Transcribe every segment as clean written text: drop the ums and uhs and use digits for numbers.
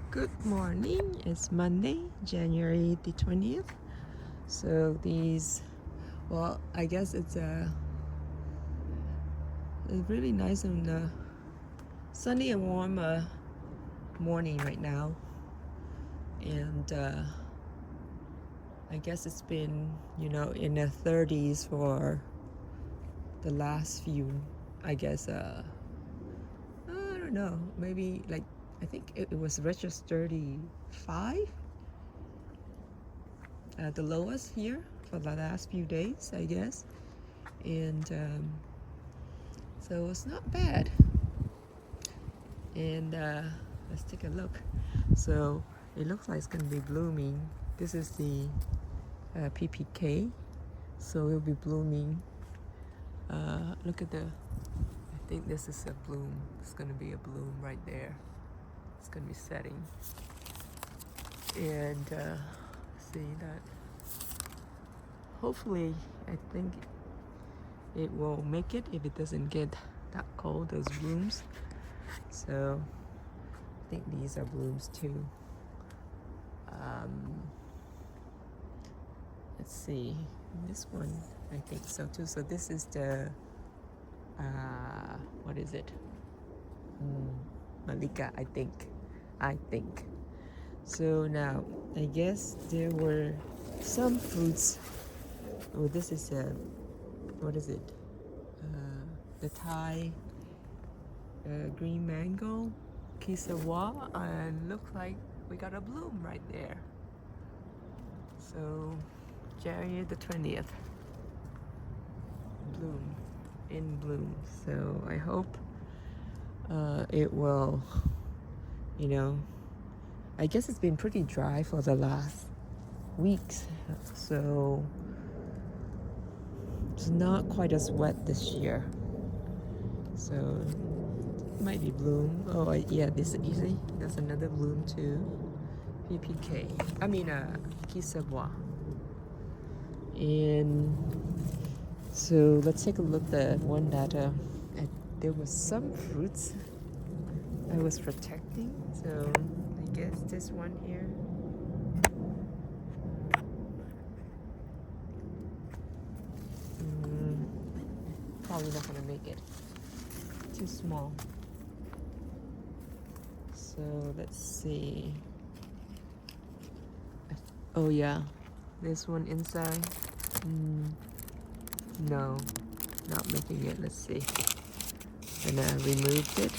Good morning. It's Monday, January the 20th. So I guess it's a really nice and sunny and warm morning right now. And I guess it's been, in the 30s for the last few, I guess, I don't know, maybe like, I think it was registered 35, the lowest here for the last few days, I guess. And so it's not bad. And let's take a look. So it looks like it's going to be blooming. This is the PPK, so it'll be blooming. Look at I think this is a bloom. It's going to be a bloom right there. It's going to be setting. And see that. Hopefully, I think it will make it if it doesn't get that cold, those blooms. So I think these are blooms too. Let's see, this one I think so too. So this is the what is it? Malika, I think. So now I guess there were some fruits. Oh, this is what is it? The Thai green mango, kisawa, and looks like we got a bloom right there. So January the 20th, in bloom. So I hope it will, I guess it's been pretty dry for the last weeks, so it's not quite as wet this year. So it might be bloom. Oh yeah, this is easy. There's another bloom too. PPK. I mean Kisawa. And so let's take a look at one that there was some fruits I was protecting. So I guess this one here. Probably not gonna make it. Too small. So let's see. Oh yeah, this one inside. No, not making it. Let's see. And I removed it.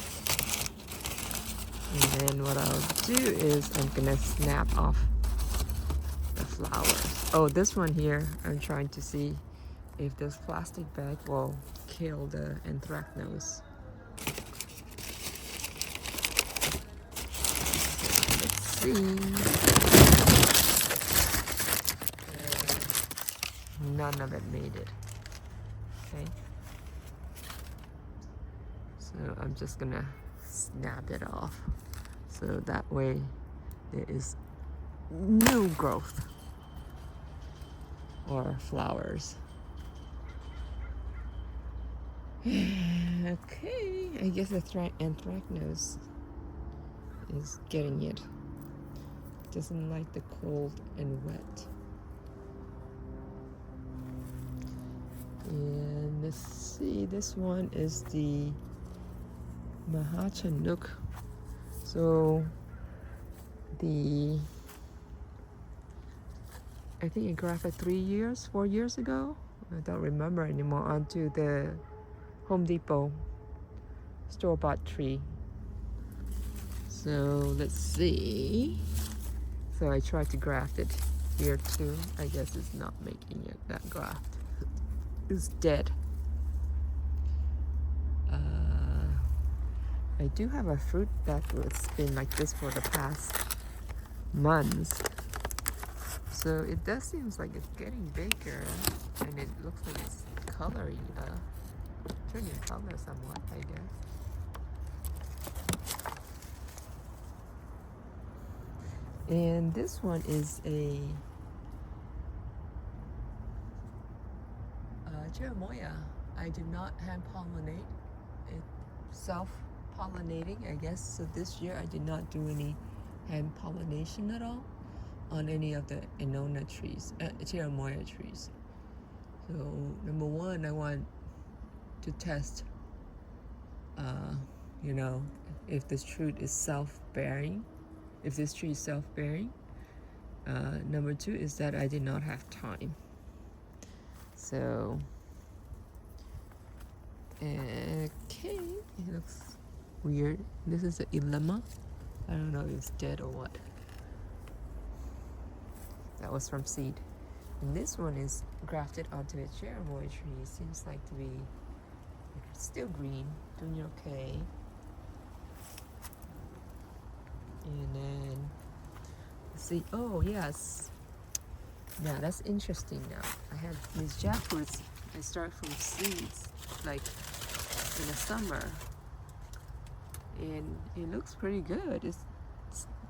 And then what I'll do is I'm gonna snap off the flowers. Oh, this one here, I'm trying to see if this plastic bag will kill the anthracnose. Let's see. None of it made it. Okay. So I'm just gonna snap it off. So that way there is no growth or flowers. Okay, I guess the anthracnose is getting it. Doesn't like the cold and wet. And let's see, this one is the Mahachanook. So I think I grafted 4 years ago. I don't remember anymore. Onto the Home Depot store-bought tree. So let's see. So I tried to graft it here too. I guess it's not making it. That graft is dead. I do have a fruit that's been like this for the past months. So it does seem like it's getting bigger, and it looks like it's coloring, turning color somewhat, I guess. And this one is a Cherimoya. I did not hand pollinate it, self-pollinating, I guess. So this year I did not do any hand pollination at all on any of the Cherimoya trees. So number one, I want to test, you know, if this tree is self-bearing. If this tree is self-bearing. Number two is that I did not have time. So, okay, it looks weird. This is the Ilema. I don't know if it's dead or what. That was from seed. And this one is grafted onto a Cherimoya tree. Seems like to be still green, doing okay. And then let's see. Oh yes, yeah, that's interesting. Now I had these jackfruits. They start from seeds, like in the summer, and it looks pretty good. It's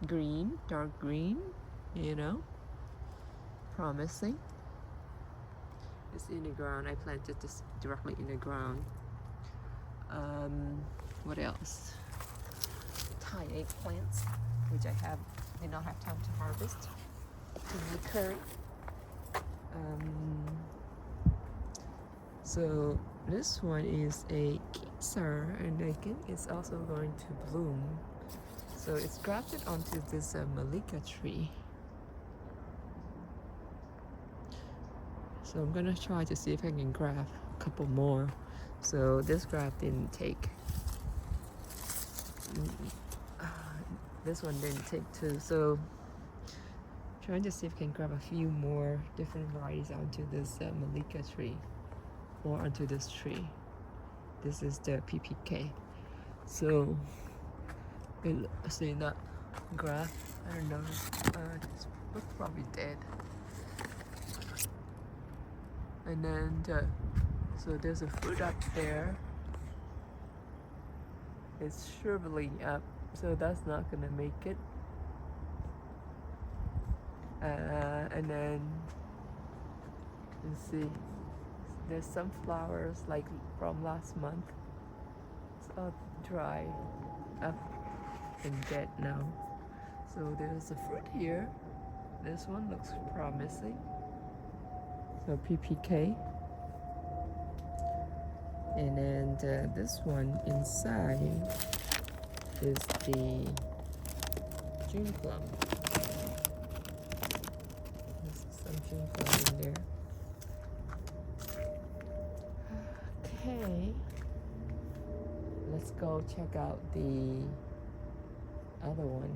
green, dark green, you know, promising. It's in the ground. I planted this directly in the ground. What else? Thai eggplants, which I did not have time to harvest to make curry. So this one is a Kisar, and I think it's also going to bloom. So it's grafted onto this Malika tree. So I'm gonna try to see if I can graft a couple more. So this graft didn't take. This one didn't take too. So trying to see if I can grab a few more different varieties onto this Malika tree or onto this tree. This is the PPK. So see that graft, I don't know, it's probably dead. And then so there's a fruit up there. It's shriveling up, so that's not gonna make it. And then let's see, there's some flowers like from last month. It's all dry up and dead now. So there's a fruit here. This one looks promising. So PPK. And then this one inside is the June plum. There's some June plum in there. Okay, let's go check out the other one.